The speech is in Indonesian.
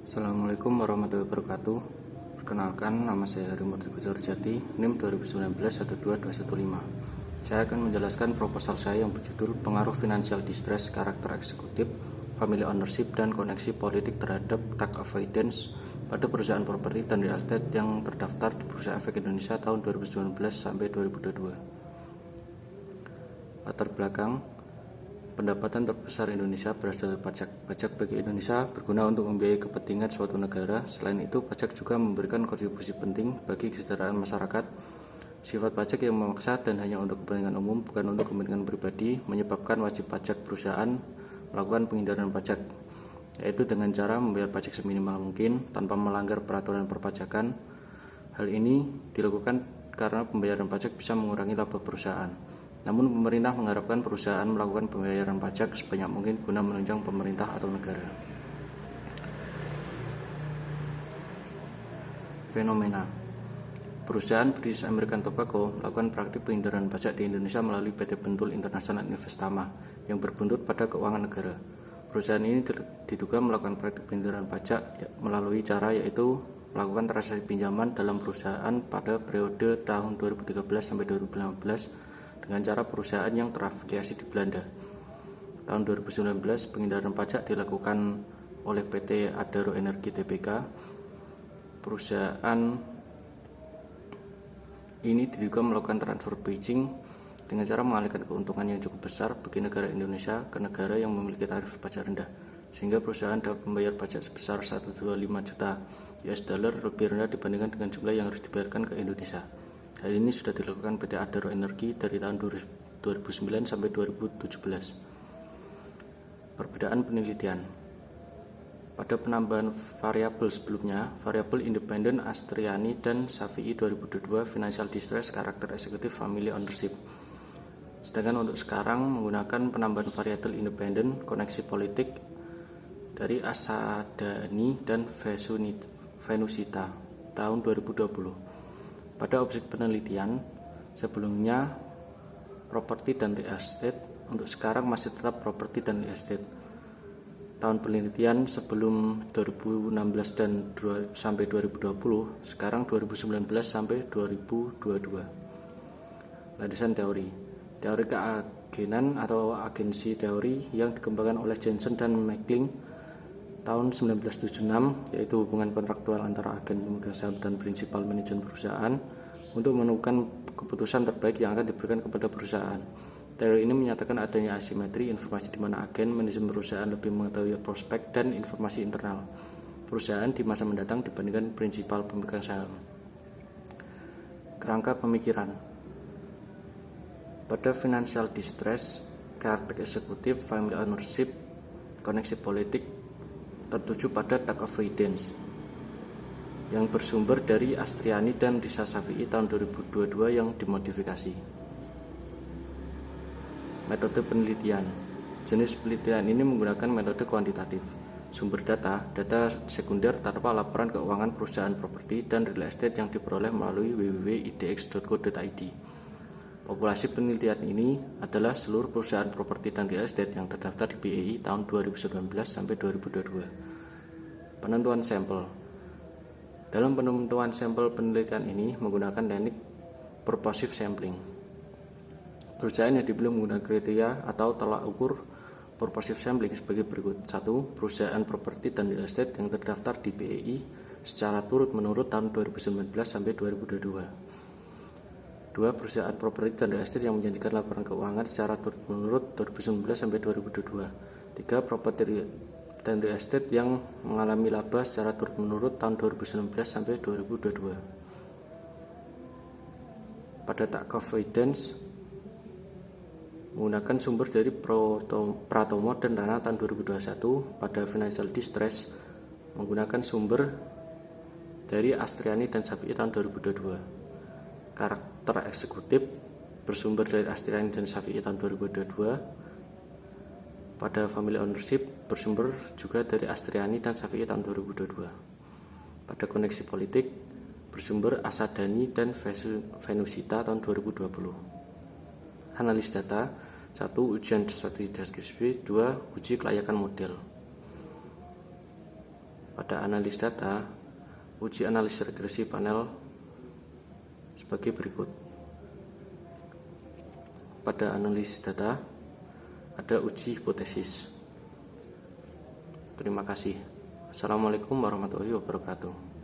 Assalamualaikum warahmatullahi wabarakatuh. Perkenalkan, nama saya Harimurti Jati, NIM 2019-12215. Saya akan menjelaskan proposal saya yang berjudul Pengaruh Financial Distress Karakter Eksekutif, Family Ownership, dan Koneksi Politik terhadap Tax Avoidance pada perusahaan properti dan real estate yang terdaftar di Bursa Efek Indonesia tahun 2019 sampai 2022. Latar belakang: pendapatan terbesar Indonesia berasal dari pajak. Pajak bagi Indonesia berguna untuk membiayai kepentingan suatu negara. Selain itu, pajak juga memberikan kontribusi penting bagi kesejahteraan masyarakat. Sifat pajak yang memaksa dan hanya untuk kepentingan umum, bukan untuk kepentingan pribadi, menyebabkan wajib pajak perusahaan melakukan penghindaran pajak, yaitu dengan cara membayar pajak seminimal mungkin tanpa melanggar peraturan perpajakan. Hal ini dilakukan karena pembayaran pajak bisa mengurangi laba perusahaan. Namun pemerintah mengharapkan perusahaan melakukan pembayaran pajak sebanyak mungkin guna menunjang pemerintah atau negara. Fenomena: perusahaan British American Tobacco melakukan praktik penghindaran pajak di Indonesia melalui PT Bentul International Investama yang berbuntut pada keuangan negara. Perusahaan ini diduga melakukan praktik penghindaran pajak melalui cara yaitu melakukan transaksi pinjaman dalam perusahaan pada periode tahun 2013 sampai 2015 dengan cara perusahaan yang terafiliasi di Belanda. Tahun 2019, penghindaran pajak dilakukan oleh PT Adaro Energi Tbk. Perusahaan ini diduga melakukan transfer bridging dengan cara mengalihkan keuntungan yang cukup besar bagi negara Indonesia ke negara yang memiliki tarif pajak rendah, sehingga perusahaan dapat membayar pajak sebesar 125 juta US dollar lebih rendah dibandingkan dengan jumlah yang harus dibayarkan ke Indonesia. Hal ini sudah dilakukan PT Adaro Energi dari tahun 2009 sampai 2017. Perbedaan penelitian: pada penambahan variabel sebelumnya, variabel independen Astriani dan Syafi'i 2022 Financial Distress Karakter Eksekutif Family Ownership. Sedangkan untuk sekarang menggunakan penambahan variabel independen koneksi politik dari Asadani dan Venusita tahun 2020. Pada objek penelitian sebelumnya properti dan real estate, untuk sekarang masih tetap properti dan real estate. Tahun penelitian sebelum 2016 dan sampai 2020, sekarang 2019 sampai 2022. Landasan teori keagenan atau agensi teori yang dikembangkan oleh Jensen dan Meckling tahun 1976, yaitu hubungan kontraktual antara agen pemegang saham dan prinsipal manajemen perusahaan untuk menemukan keputusan terbaik yang akan diberikan kepada perusahaan. Teori ini menyatakan adanya asimetri informasi di mana agen manajemen perusahaan lebih mengetahui prospek dan informasi internal perusahaan di masa mendatang dibandingkan prinsipal pemegang saham. Kerangka pemikiran: pada financial distress, karakter eksekutif, family ownership, koneksi politik tertuju pada tax avoidance yang bersumber dari Astriani dan Risa Syafi'i tahun 2022 yang dimodifikasi. Metode penelitian: jenis penelitian ini menggunakan metode kuantitatif. Sumber data sekunder tanpa laporan keuangan perusahaan properti dan real estate yang diperoleh melalui www.idx.co.id. Populasi penelitian ini adalah seluruh perusahaan properti dan real estate yang terdaftar di BEI tahun 2019 sampai 2022. Penentuan sampel: dalam penentuan sampel penelitian ini menggunakan teknik purposive sampling. Perusahaan yang dipilih menggunakan kriteria atau tolak ukur purposive sampling sebagai berikut: 1. Perusahaan properti dan real estate yang terdaftar di BEI secara turut-menurut tahun 2019 sampai 2022. 2. Perusahaan properti dan real estate yang menjanjikan laporan keuangan secara turut-menurut 2019 sampai 2022. 3. Properti dan real estate yang mengalami laba secara turut-menurut tahun 2019 sampai 2022. Pada tax avoidance, menggunakan sumber dari Pratomo dan Rana tahun 2021. Pada financial distress, menggunakan sumber dari Astriani dan Syafi'i tahun 2022. Karakter eksekutif bersumber dari Astriani dan Syafi'i tahun 2022. Pada family ownership bersumber juga dari Astriani dan Syafi'i tahun 2022. Pada koneksi politik bersumber Asadani dan Venusita tahun 2020. Analis data: 1. Ujian strategi deskripsi. 2. Uji kelayakan model. Pada analis data, uji analisis regresi panel sebagai berikut. Pada analisis data, ada uji hipotesis. Terima kasih. Assalamualaikum warahmatullahi wabarakatuh.